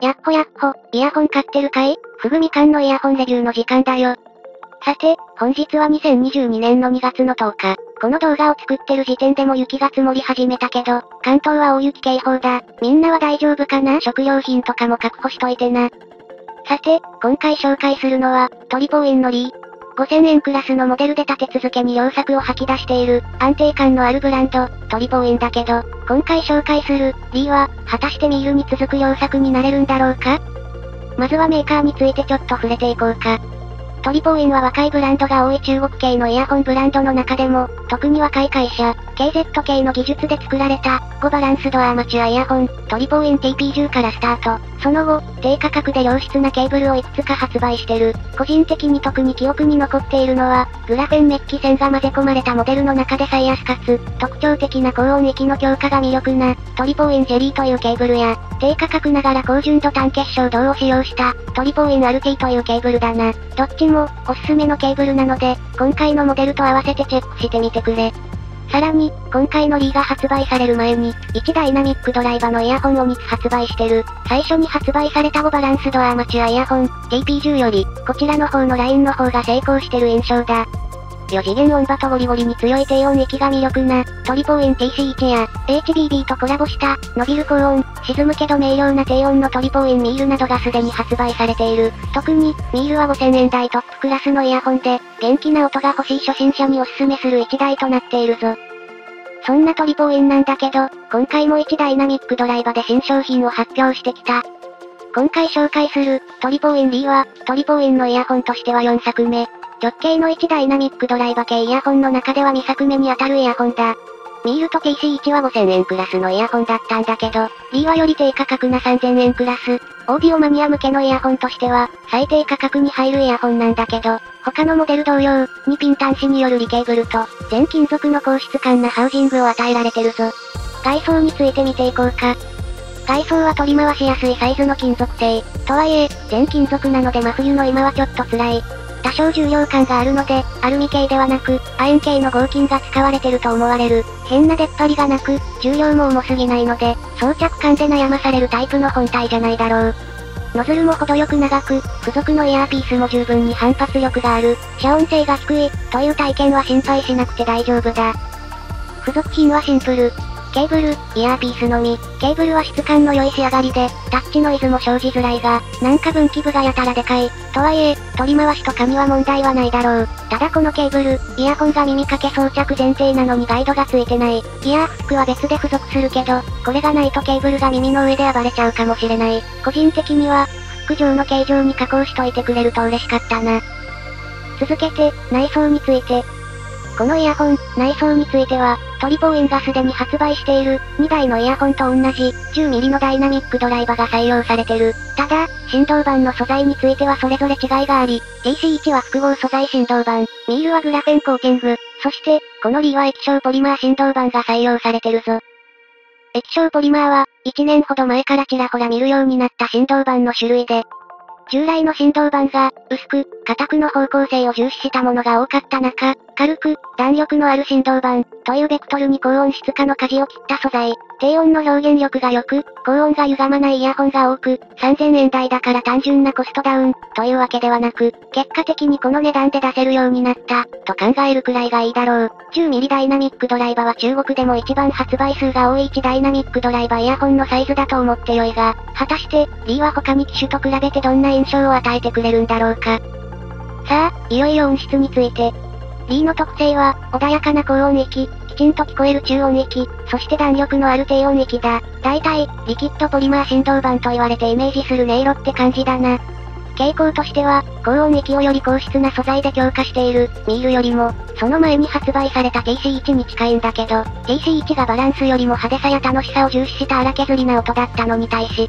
やっほやっほ、イヤホン買ってるかい？ふぐみかんのイヤホンレビューの時間だよ。さて、本日は2022年の2月の10日。この動画を作ってる時点でも雪が積もり始めたけど、関東は大雪警報だ。みんなは大丈夫かな？食料品とかも確保しといてな。さて、今回紹介するのは、トリポーインのリー。5000円クラスのモデルで立て続けに良作を吐き出している、安定感のあるブランド、トリポーインだけど、今回紹介する、リーは、果たしてミールに続く良作になれるんだろうか？まずはメーカーについてちょっと触れていこうか。トリポーインは若いブランドが多い中国系のイヤホンブランドの中でも、特に若い会社、KZ 系の技術で作られた、5バランスドアマチュアイヤホン、トリポーイン TP10 からスタート。その後、低価格で良質なケーブルをいくつか発売してる。個人的に特に記憶に残っているのは、グラフェンメッキ線が混ぜ込まれたモデルの中で最安かつ、特徴的な高音域の強化が魅力な、トリポーインジェリーというケーブルや、低価格ながら高純度単結晶銅を使用した、トリポーイン RT というケーブルだな。どっちも、おすすめのケーブルなので、今回のモデルと合わせてチェックしてみてくれ。さらに、今回のリーが発売される前に、1ダイナミックドライバのイヤホンを2つ発売してる。最初に発売された5バランスドアマチュアイヤホン、TP10 より、こちらの方のラインの方が成功してる印象だ。4次元音場とゴリゴリに強い低音域が魅力な、トリポーイン TC1 や、HBB とコラボした、伸びる高音、沈むけど明瞭な低音のトリポーインミールなどがすでに発売されている。特に、ミールは5000円台トップクラスのイヤホンで、元気な音が欲しい初心者におすすめする1台となっているぞ。そんなトリポーインなんだけど、今回も1ダイナミックドライバで新商品を発表してきた。今回紹介する、トリポーインリーは、トリポーインのイヤホンとしては4作目。直径の1ダイナミックドライバ系イヤホンの中では2作目に当たるイヤホンだ。ミールと TC1 は5000円クラスのイヤホンだったんだけど、リーはより低価格な3000円クラス。オーディオマニア向けのイヤホンとしては、最低価格に入るイヤホンなんだけど、他のモデル同様、2ピン端子によるリケーブルと、全金属の高質感なハウジングを与えられてるぞ。外装について見ていこうか。外装は取り回しやすいサイズの金属製。とはいえ、全金属なので真冬の今はちょっと辛い。多少重量感があるので、アルミ系ではなく、亜鉛系の合金が使われてると思われる。変な出っ張りがなく、重量も重すぎないので、装着感で悩まされるタイプの本体じゃないだろう。ノズルも程よく長く、付属のイヤーピースも十分に反発力がある。遮音性が低い、という体験は心配しなくて大丈夫だ。付属品はシンプル。ケーブル、イヤーピースのみ。ケーブルは質感の良い仕上がりで、タッチノイズも生じづらいが、なんか分岐部がやたらでかい。とはいえ、取り回しとかには問題はないだろう。ただこのケーブル、イヤホンが耳掛け装着前提なのにガイドがついてない。イヤーフックは別で付属するけど、これがないとケーブルが耳の上で暴れちゃうかもしれない。個人的には、フック状の形状に加工しといてくれると嬉しかったな。続けて、内装について。このイヤホン、内装については、トリポーインがすでに発売している、2台のイヤホンと同じ、10mm のダイナミックドライバが採用されてる。ただ、振動板の素材についてはそれぞれ違いがあり、TC1 は複合素材振動板、ミールはグラフェンコーティング、そして、このリーは液晶ポリマー振動板が採用されてるぞ。液晶ポリマーは、1年ほど前からちらほら見るようになった振動板の種類で、従来の振動板が、薄く、硬くの方向性を重視したものが多かった中、軽く、弾力のある振動板、というベクトルに高音質化の舵を切った素材、低音の表現力が良く、高音が歪まないイヤホンが多く、3000円台だから単純なコストダウン、というわけではなく、結果的にこの値段で出せるようになった、と考えるくらいがいいだろう。10mm ダイナミックドライバは中国でも一番発売数が多い1ダイナミックドライバイヤホンのサイズだと思ってよいが、果たして、リーは他に機種と比べてどんな印象を与えてくれるんだろうか。さあ、いよいよ音質について。リーの特性は、穏やかな高音域、きちんと聞こえる中音域、そして弾力のある低音域だ。大体、リキッドポリマー振動板と言われてイメージする音色って感じだな。傾向としては、高音域をより高質な素材で強化している、ミールよりも、その前に発売された TC1 に近いんだけど、TC1 がバランスよりも派手さや楽しさを重視した荒削りな音だったのに対し、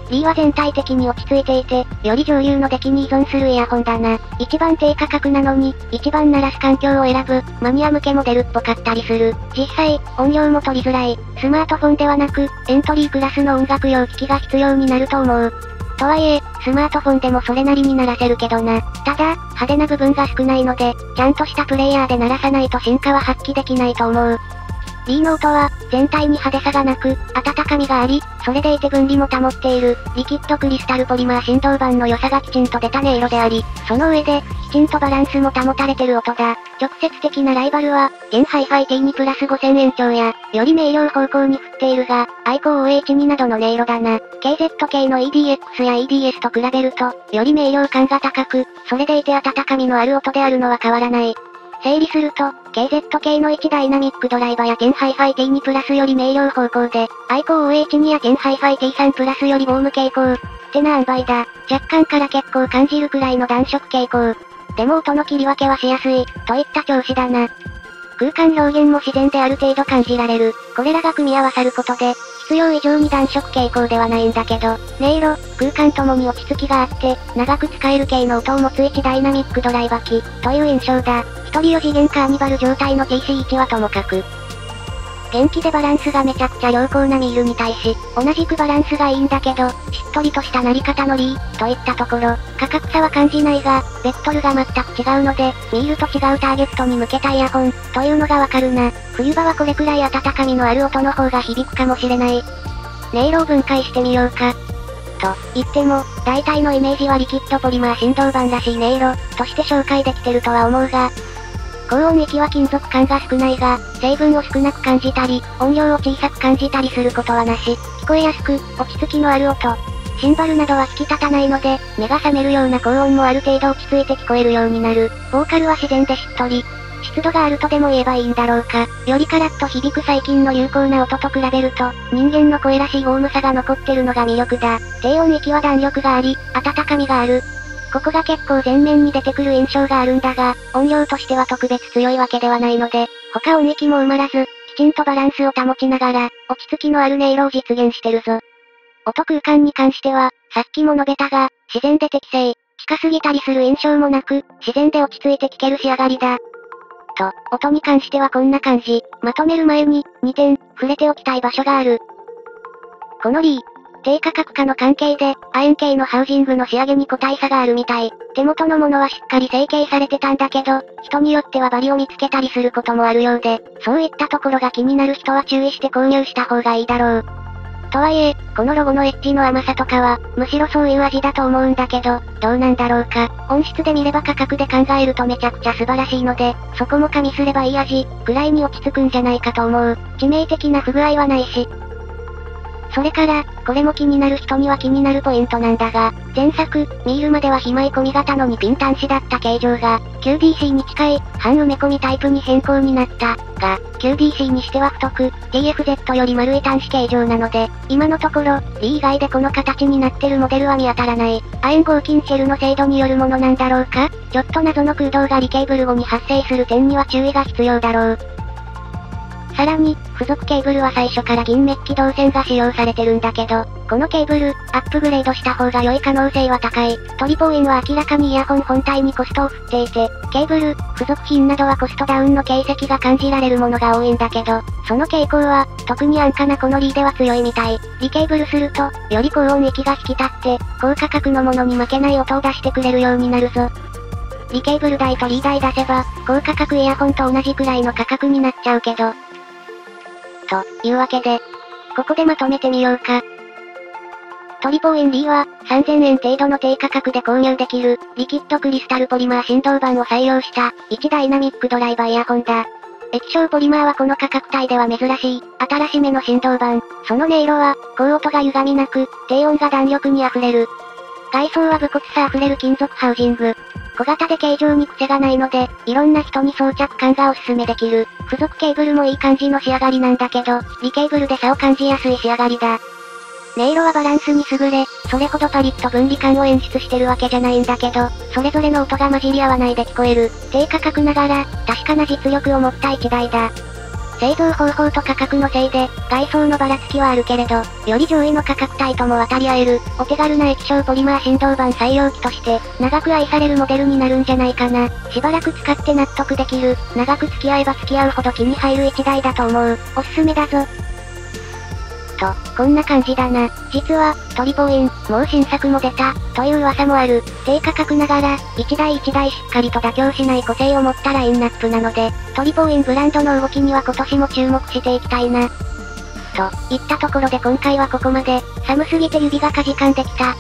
リーは全体的に落ち着いていて、より上流の出来に依存するイヤホンだな。一番低価格なのに、一番鳴らす環境を選ぶ、マニア向けモデルっぽかったりする。実際、音量も取りづらい。スマートフォンではなく、エントリークラスの音楽用機器が必要になると思う。とはいえ、スマートフォンでもそれなりに鳴らせるけどな。ただ、派手な部分が少ないので、ちゃんとしたプレイヤーで鳴らさないと進化は発揮できないと思う。B ノートは、全体に派手さがなく、温かみがあり、それでいて分離も保っている、リキッドクリスタルポリマー振動板の良さがきちんと出た音色であり、その上で、きちんとバランスも保たれてる音だ。直接的なライバルは、現ハイファイ T2 プラス5000延長や、より明瞭方向に振っているが、愛好 OH2 などの音色だな。KZK の EDX や EDS と比べると、より明瞭感が高く、それでいて温かみのある音であるのは変わらない。整理すると、KZK の1ダイナミックドライバや現ハイファイ T2 プラスより明瞭方向で、愛好 OH2 や現ハイファイ T3 プラスよりウォーム傾向。ってな塩梅だ。若干から結構感じるくらいの暖色傾向。でも音の切り分けはしやすい、といった調子だな。空間表現も自然である程度感じられる。これらが組み合わさることで、必要以上に暖色傾向ではないんだけど、音色、空間ともに落ち着きがあって、長く使える系の音を持つ1ダイナミックドライバ機、という印象だ。一人4次元カーニバル状態の GC1 はともかく。元気でバランスがめちゃくちゃ良好なミールに対し、同じくバランスがいいんだけど、しっとりとした鳴り方のリー、といったところ、価格差は感じないが、ベクトルが全く違うので、ミールと違うターゲットに向けたイヤホン、というのがわかるな。冬場はこれくらい温かみのある音の方が響くかもしれない。音色を分解してみようか。と言っても、大体のイメージはリキッドポリマー振動板らしい音色、として紹介できてるとは思うが、高音域は金属感が少ないが、成分を少なく感じたり、音量を小さく感じたりすることはなし、聞こえやすく、落ち着きのある音。シンバルなどは引き立たないので、目が覚めるような高音もある程度落ち着いて聞こえるようになる。ボーカルは自然でしっとり。湿度があるとでも言えばいいんだろうか。よりカラッと響く最近の有効な音と比べると、人間の声らしいウォームさが残ってるのが魅力だ。低音域は弾力があり、温かみがある。ここが結構前面に出てくる印象があるんだが、音量としては特別強いわけではないので、他音域も埋まらず、きちんとバランスを保ちながら、落ち着きのある音色を実現してるぞ。音空間に関しては、さっきも述べたが、自然で適正、近すぎたりする印象もなく、自然で落ち着いて聞ける仕上がりだ。と、音に関してはこんな感じ。まとめる前に、2点、触れておきたい場所がある。このリー。低価格化の関係で、亜鉛系のハウジングの仕上げに個体差があるみたい。手元のものはしっかり成形されてたんだけど、人によってはバリを見つけたりすることもあるようで、そういったところが気になる人は注意して購入した方がいいだろう。とはいえ、このロゴのエッジの甘さとかは、むしろそういう味だと思うんだけど、どうなんだろうか。音質で見れば価格で考えるとめちゃくちゃ素晴らしいので、そこも加味すればいい味、くらいに落ち着くんじゃないかと思う。致命的な不具合はないし。それから、これも気になる人には気になるポイントなんだが、前作、ミールまではひまい込み型の2ピン端子だった形状が、QDC に近い、半埋め込みタイプに変更になった。が、QDC にしては太く、TFZ より丸い端子形状なので、今のところ、リ以外でこの形になってるモデルは見当たらない。亜鉛合金シェルの精度によるものなんだろうか？ちょっと謎の空洞がリケーブル後に発生する点には注意が必要だろう。さらに、付属ケーブルは最初から銀メッキ導線が使用されてるんだけど、このケーブル、アップグレードした方が良い可能性は高い。トリポーインは明らかにイヤホン本体にコストを振っていて、ケーブル、付属品などはコストダウンの形跡が感じられるものが多いんだけど、その傾向は、特に安価なこのリーでは強いみたい。リケーブルすると、より高音域が引き立って、高価格のものに負けない音を出してくれるようになるぞ。リケーブル代とリー代出せば、高価格イヤホンと同じくらいの価格になっちゃうけど。というわけで、ここでまとめてみようか。トリポーインリーは、3000円程度の低価格で購入できる、リキッドクリスタルポリマー振動板を採用した、1ダイナミックドライバーイヤホンだ。液晶ポリマーはこの価格帯では珍しい、新しめの振動板。その音色は、高音が歪みなく、低音が弾力に溢れる。外装は武骨さ溢れる金属ハウジング。小型で形状に癖がないので、いろんな人に装着感がおすすめできる。付属ケーブルもいい感じの仕上がりなんだけど、リケーブルで差を感じやすい仕上がりだ。音色はバランスに優れ、それほどパリッと分離感を演出してるわけじゃないんだけど、それぞれの音が混じり合わないで聞こえる。低価格ながら、確かな実力を持った一台だ。製造方法と価格のせいで、外装のばらつきはあるけれど、より上位の価格帯とも渡り合える、お手軽な液晶ポリマー振動板採用機として、長く愛されるモデルになるんじゃないかな。しばらく使って納得できる、長く付き合えば付き合うほど気に入る一台だと思う。おすすめだぞ。と、こんな感じだな。実は、トリポイン、もう新作も出た、という噂もある。低価格ながら、一台一台しっかりと妥協しない個性を持ったラインナップなので、トリポインブランドの動きには今年も注目していきたいな。といったところで今回はここまで、寒すぎて指がかじかんできた。